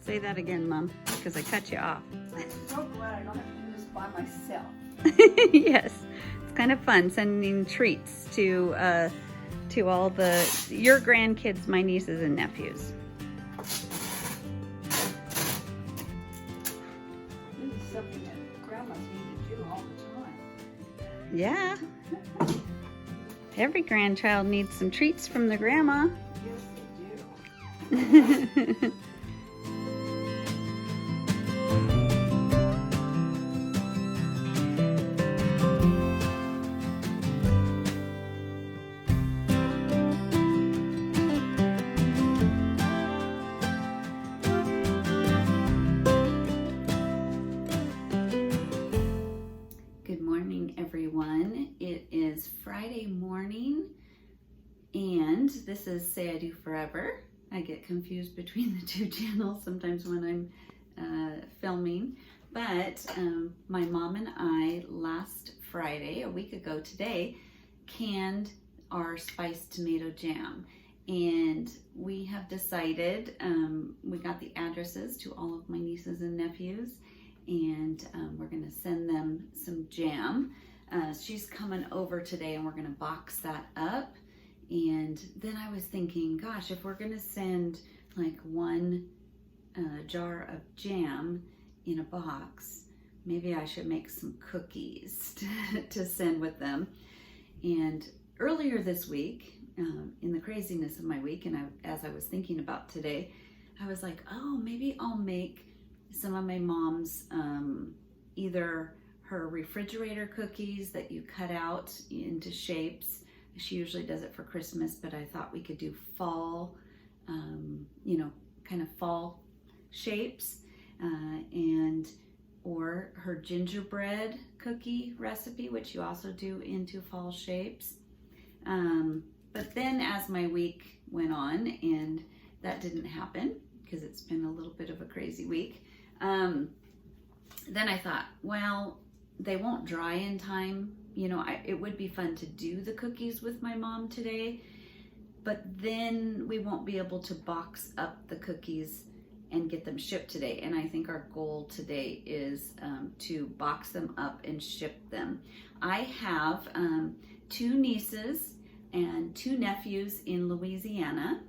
Say that again, Mom, because I cut you off. I'm so glad I don't have to do this by myself. Yes, it's kind of fun sending treats to all your grandkids, my nieces and nephews. This is something that grandmas need to do all the time. Yeah. Every grandchild needs some treats from their grandma. Yes, they do. Good morning, everyone. It is Friday morning, and this is Say I Do Forever. I get confused between the two channels sometimes when I'm filming, but my mom and I last Friday, a week ago today, canned our spiced tomato jam. And we have decided, we got the addresses to all of my nieces and nephews, and we're gonna send them some jam. She's coming over today and we're gonna box that up. And then I was thinking, gosh, if we're gonna send like one jar of jam in a box, maybe I should make some cookies to send with them. And earlier this week, in the craziness of my week, and as I was thinking about today, I was like, oh, maybe I'll make some of my mom's, either her refrigerator cookies that you cut out into shapes. She usually does it for Christmas, but I thought we could do fall, kind of fall shapes, or her gingerbread cookie recipe, which you also do into fall shapes. But then as my week went on, and that didn't happen because it's been a little bit of a crazy week, then I thought, well, they won't dry in time. It would be fun to do the cookies with my mom today, but then we won't be able to box up the cookies and get them shipped today. And I think our goal today is to box them up and ship them. I have 2 nieces and 2 nephews in Louisiana.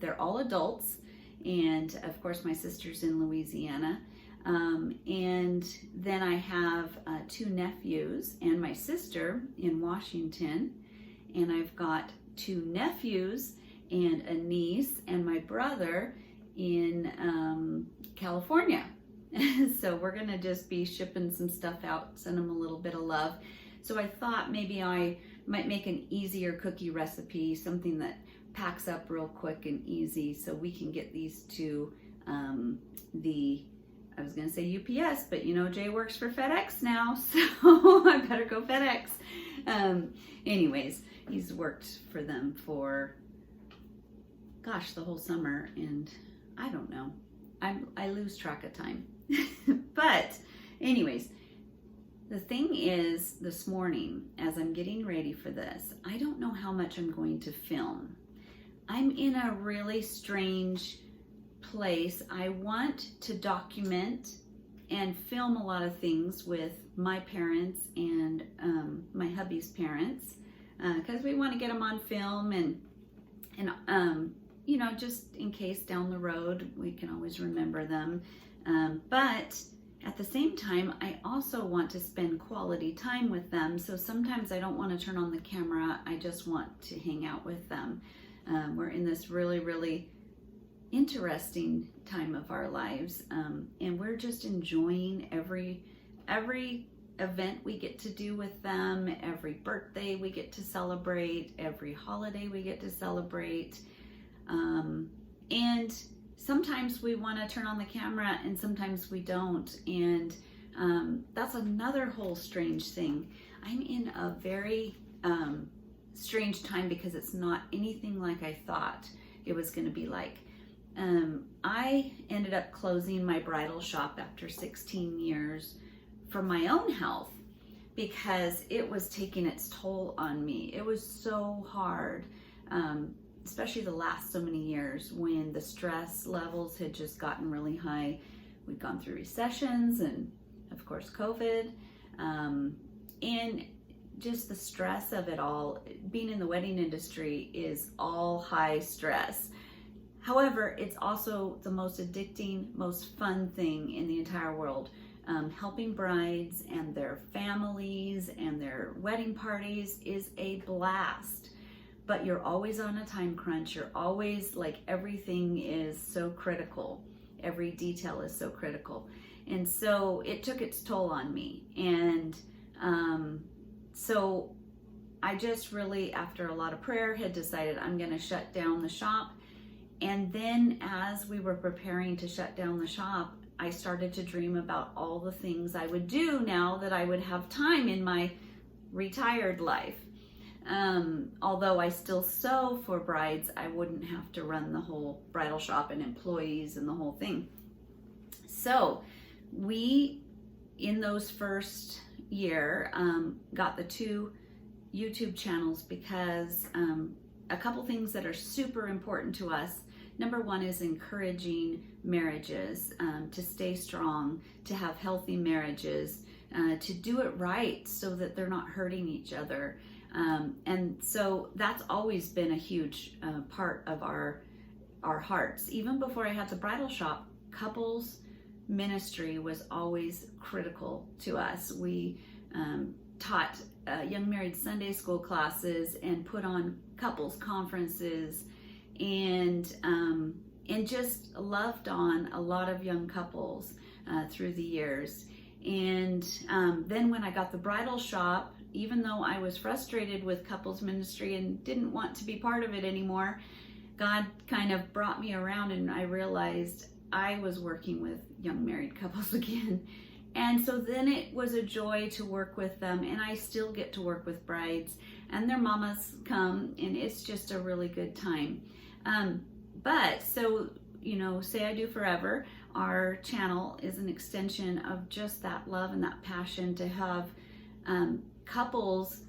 They're all adults, and of course my sister's in Louisiana. And then I have 2 nephews and my sister in Washington, and I've got 2 nephews and a niece and my brother in California. So we're gonna just be shipping some stuff out, send them a little bit of love. So I thought maybe I might make an easier cookie recipe, something that packs up real quick and easy, so we can get these to I was gonna say UPS, but Jay works for FedEx now, so I better go FedEx. Anyways, he's worked for them for, gosh, the whole summer, and I don't know. I lose track of time. But anyways, the thing is, this morning, as I'm getting ready for this, I don't know how much I'm going to film. I'm in a really strange place. I want to document and film a lot of things with my parents and my hubby's parents, because we want to get them on film, and just in case down the road we can always remember them. But at the same time, I also want to spend quality time with them. So sometimes I don't want to turn on the camera. I just want to hang out with them. We're in this really, really interesting time of our lives, and we're just enjoying every event we get to do with them, every birthday we get to celebrate, every holiday we get to celebrate, and sometimes we want to turn on the camera and sometimes we don't, and that's another whole strange thing. I'm in a very strange time because it's not anything like I thought it was going to be like. I ended up closing my bridal shop after 16 years for my own health because it was taking its toll on me. It was so hard. especially the last so many years when the stress levels had just gotten really high. We'd gone through recessions and of course COVID, and just the stress of it all. Being in the wedding industry is all high stress. However, it's also the most addicting, most fun thing in the entire world. Helping brides and their families and their wedding parties is a blast. But you're always on a time crunch. You're always like, everything is so critical. Every detail is so critical. And so it took its toll on me. And so I just really, after a lot of prayer, had decided I'm going to shut down the shop. And then as we were preparing to shut down the shop, I started to dream about all the things I would do now that I would have time in my retired life. Although I still sew for brides, I wouldn't have to run the whole bridal shop and employees and the whole thing. So we, in those first year, got the 2 YouTube channels because a couple things that are super important to us. Number one is encouraging marriages to stay strong, to have healthy marriages, to do it right so that they're not hurting each other. And so that's always been a huge part of our hearts. Even before I had the bridal shop, couples ministry was always critical to us. We taught young married Sunday school classes and put on couples conferences, and just loved on a lot of young couples through the years. And then when I got the bridal shop, even though I was frustrated with couples ministry and didn't want to be part of it anymore, God kind of brought me around, and I realized I was working with young married couples again. And so then it was a joy to work with them, and I still get to work with brides, and their mamas come, and it's just a really good time. But so, Say I Do Forever, our channel is an extension of just that love and that passion to have couples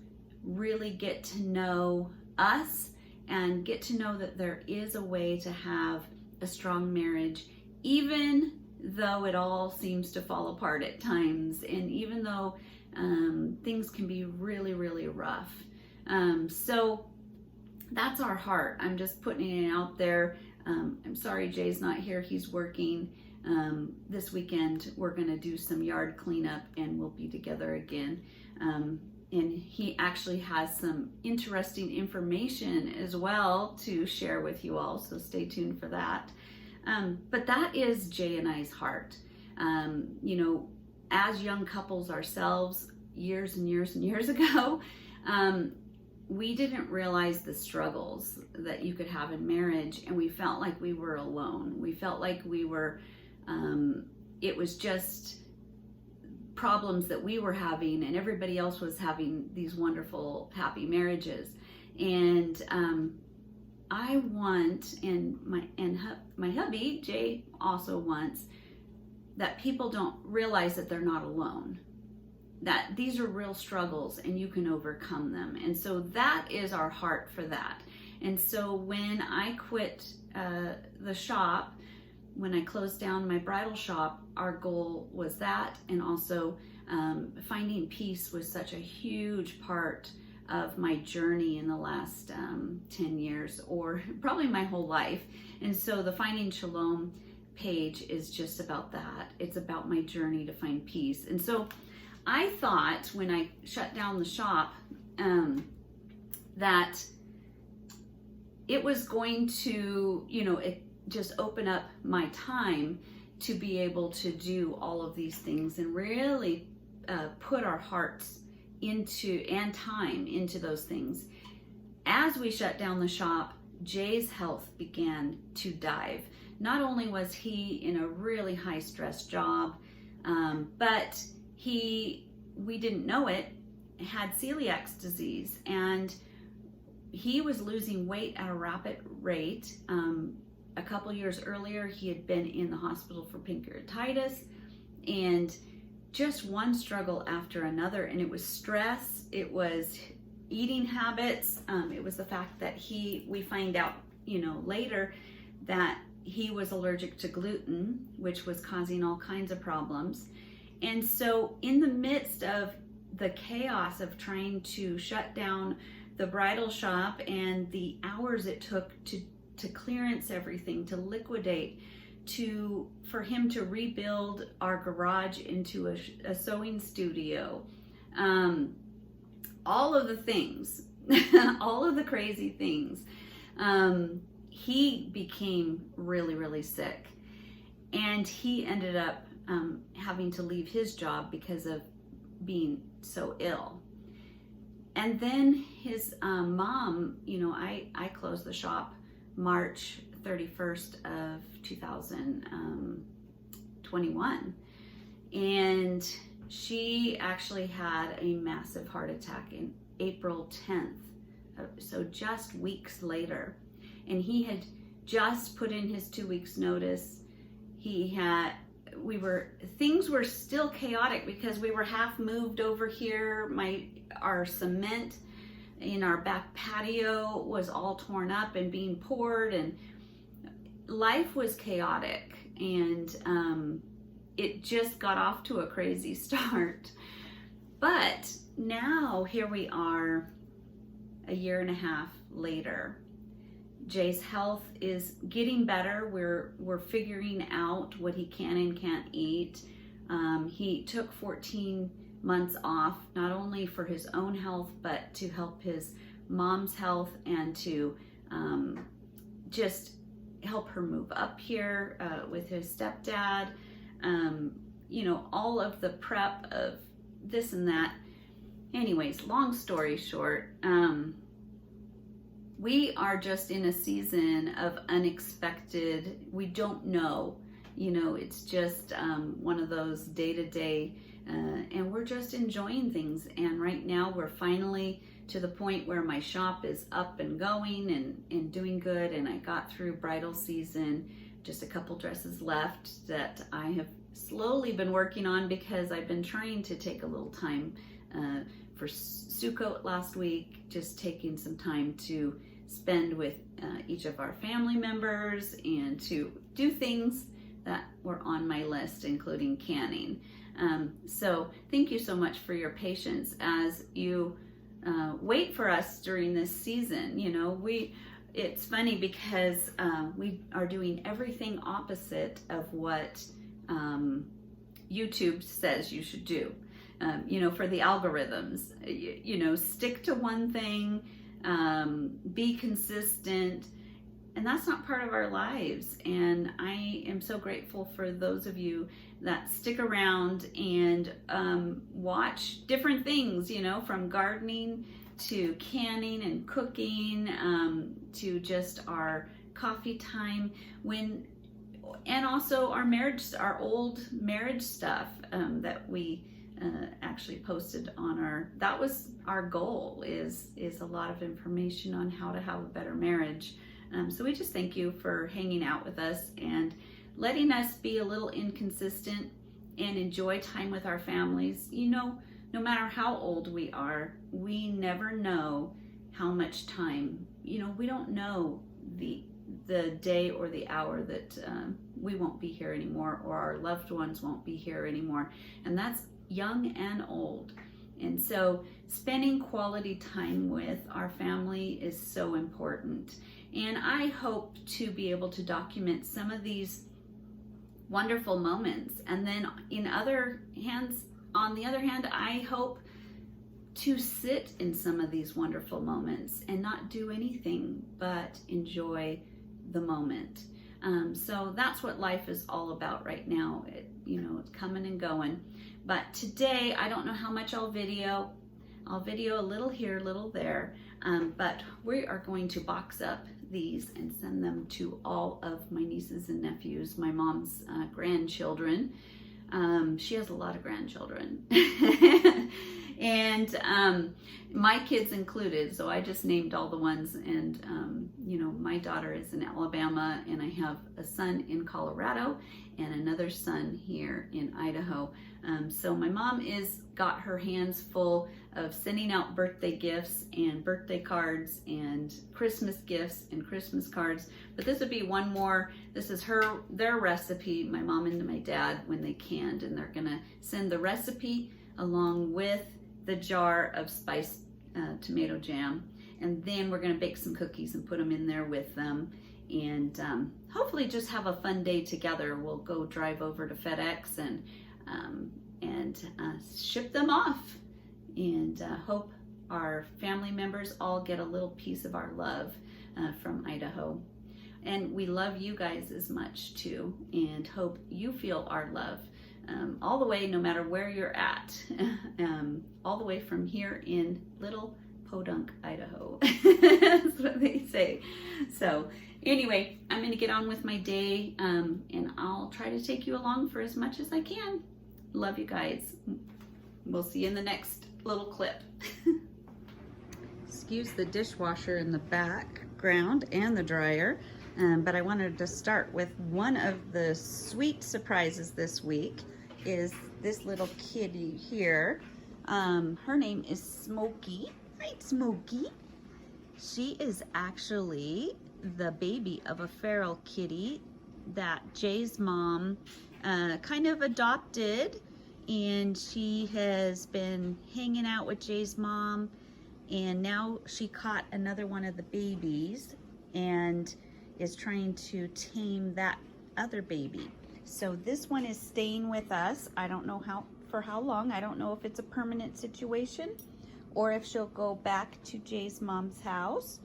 really get to know us and get to know that there is a way to have a strong marriage, even though it all seems to fall apart at times, and even though things can be really, really rough. So that's our heart. I'm just putting it out there. I'm sorry Jay's not here. He's working. This weekend we're going to do some yard cleanup and we'll be together again. And he actually has some interesting information as well to share with you all, so stay tuned for that. But that is Jay and I's heart. As young couples ourselves, years and years and years ago, we didn't realize the struggles that you could have in marriage, and we felt like we were alone. We felt like we were, it was just problems that we were having, and everybody else was having these wonderful, happy marriages. And I want, and my hubby, Jay, also wants that people don't realize that they're not alone, that these are real struggles and you can overcome them. And so that is our heart for that. And so when I quit the shop, when I closed down my bridal shop, our goal was that, and also finding peace was such a huge part of my journey in the last 10 years, or probably my whole life. And so the Finding Shalom page is just about that. It's about my journey to find peace. And so I thought when I shut down the shop that it was going to, it just open up my time to be able to do all of these things and really put our hearts into and time into those things. As we shut down the shop, Jay's health began to dive. Not only was he in a really high stress job, but we didn't know it, had celiac disease, and he was losing weight at a rapid rate. A couple years earlier, he had been in the hospital for pancreatitis, and just one struggle after another. And it was stress, it was eating habits. It was the fact that we find out, later that he was allergic to gluten, which was causing all kinds of problems. And so in the midst of the chaos of trying to shut down the bridal shop and the hours it took to clearance everything, to liquidate, for him to rebuild our garage into a sewing studio, all of the things, all of the crazy things, he became really, really sick, and he ended up having to leave his job because of being so ill. And then his mom, I closed the shop March 31st of 2021, and she actually had a massive heart attack in April 10th, so just weeks later. And he had just put in his 2 weeks notice. Things were still chaotic because we were half moved over here. Our cement in our back patio was all torn up and being poured, and life was chaotic, and it just got off to a crazy start. But now here we are, a year and a half later. Jay's health is getting better. We're figuring out what he can and can't eat. He took 14 months off, not only for his own health, but to help his mom's health and to just help her move up here with his stepdad. All of the prep of this and that. Anyways, long story short, we are just in a season of unexpected, we don't know, it's just one of those day-to-day, and we're just enjoying things. And right now we're finally to the point where my shop is up and going and doing good, and I got through bridal season, just a couple dresses left that I have slowly been working on because I've been trying to take a little time for Sukkot last week, just taking some time to spend with each of our family members and to do things that were on my list, including canning. So thank you so much for your patience as you wait for us during this season. It's funny because we are doing everything opposite of what YouTube says you should do. For the algorithms, stick to one thing, be consistent, and that's not part of our lives. And I am so grateful for those of you that stick around and watch different things, from gardening to canning and cooking, to just our coffee time, and also our old marriage stuff that we actually posted on that was our goal, is a lot of information on how to have a better marriage. So we just thank you for hanging out with us and letting us be a little inconsistent and enjoy time with our families. No matter how old we are, we never know how much time, we don't know the day or the hour that we won't be here anymore, or our loved ones won't be here anymore. And that's young and old. And so spending quality time with our family is so important. And I hope to be able to document some of these wonderful moments. And then on the other hand, I hope to sit in some of these wonderful moments and not do anything but enjoy the moment. So that's what life is all about right now. It's coming and going. But today, I don't know how much I'll video. I'll video a little here, a little there. But we are going to box up these and send them to all of my nieces and nephews, my mom's grandchildren. She has a lot of grandchildren. And my kids included, so I just named all the ones. And my daughter is in Alabama, and I have a son in Colorado, and another son here in Idaho. So my mom is got her hands full of sending out birthday gifts and birthday cards and Christmas gifts and Christmas cards. But this would be one more. This is their recipe, my mom and my dad, when they canned, and they're gonna send the recipe along with the jar of spiced tomato jam. And then we're gonna bake some cookies and put them in there with them. And hopefully just have a fun day together. We'll go drive over to FedEx and ship them off, and hope our family members all get a little piece of our love from Idaho. And we love you guys as much too, and hope you feel our love all the way, no matter where you're at, all the way from here in little Podunk, Idaho. That's what they say. So anyway, I'm going to get on with my day, and I'll try to take you along for as much as I can. Love you guys. We'll see you in the next little clip. Excuse the dishwasher in the background and the dryer, but I wanted to start with one of the sweet surprises this week is this little kitty here. Her name is Smokey. Hi, Smokey. She is actually the baby of a feral kitty that Jay's mom kind of adopted, and she has been hanging out with Jay's mom, and now she caught another one of the babies and is trying to tame that other baby. So this one is staying with us. I don't know for how long. I don't know if it's a permanent situation or if she'll go back to Jay's mom's house,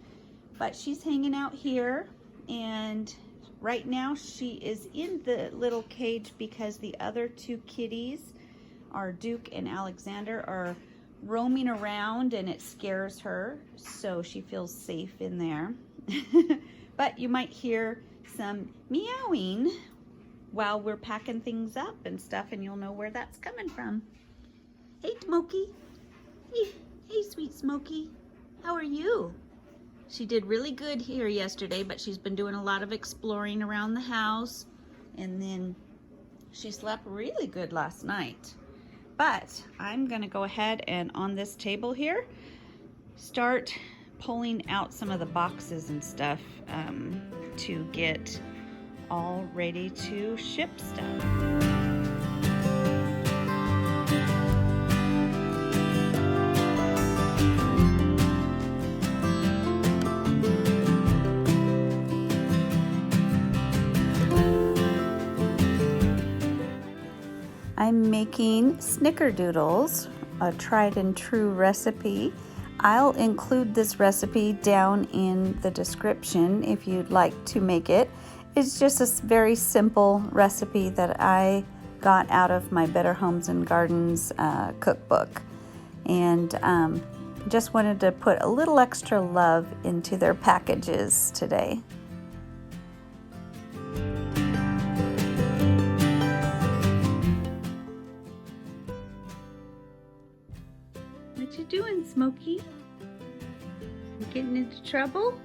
but she's hanging out here, and right now she is in the little cage because the other two kitties, our Duke and Alexander, are roaming around and it scares her, so she feels safe in there. But you might hear some meowing while we're packing things up and stuff, and you'll know where that's coming from. Hey, Smokey. Hey, sweet Smokey. How are you? She did really good here yesterday, but she's been doing a lot of exploring around the house, and then she slept really good last night. But I'm gonna go ahead and on this table here, start pulling out some of the boxes and stuff to get all ready to ship stuff. I'm making Snickerdoodles, a tried and true recipe. I'll include this recipe down in the description if you'd like to make it. It's just a very simple recipe that I got out of my Better Homes and Gardens cookbook. And just wanted to put a little extra love into their packages today. What you doing, Smokey? You getting into trouble?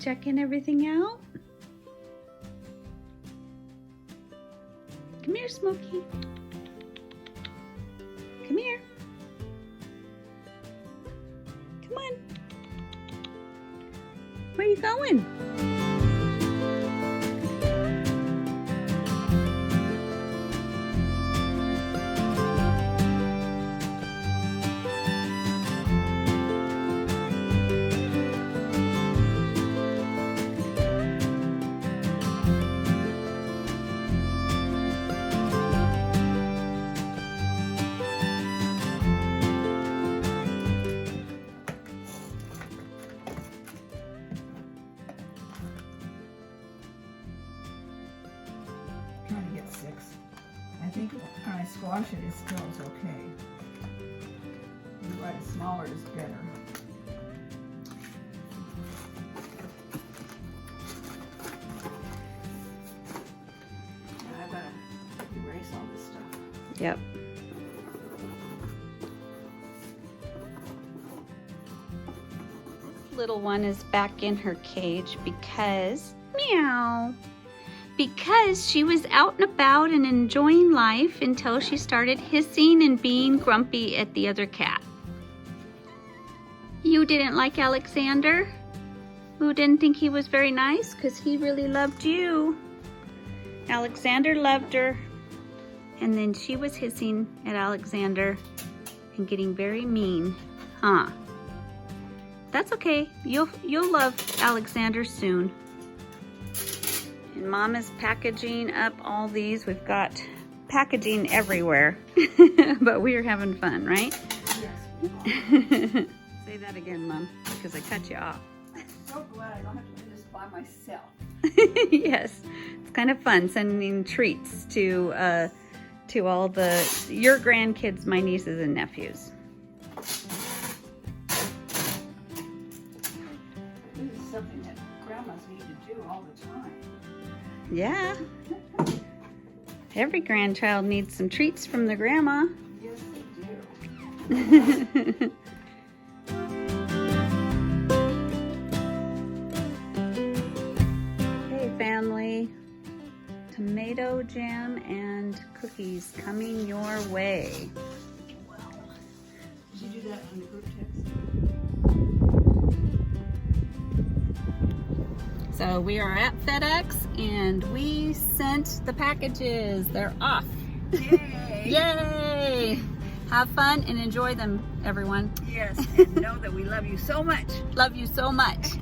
Checking everything out? Come here, Smokey. Come here. Come on. Where are you going? Trying to get 6. I think when I squash it, it still is okay. You write it smaller is better. Now I gotta erase all this stuff. Yep. Little one is back in her cage because because she was out and about and enjoying life until she started hissing and being grumpy at the other cat. You didn't like Alexander? Who didn't think he was very nice? Because he really loved you. Alexander loved her. And then she was hissing at Alexander and getting very mean. Huh. That's okay. You'll love Alexander soon. And Mom is packaging up all these. We've got packaging everywhere. But we're having fun, right? Yes. Say that again, Mom, because I cut you off. I'm so glad I don't have to do this by myself. Yes, it's kind of fun sending treats to all your grandkids, my nieces and nephews. This is something that grandmas need to do all the time. Yeah. Every grandchild needs some treats from their grandma. Yes, they do. Hey family, tomato jam and cookies coming your way. Wow. Did you do that on the group text? So we are at FedEx and we sent the packages. They're off. Yay! Yay! Have fun and enjoy them, everyone. Yes, and know that we love you so much. Love you so much.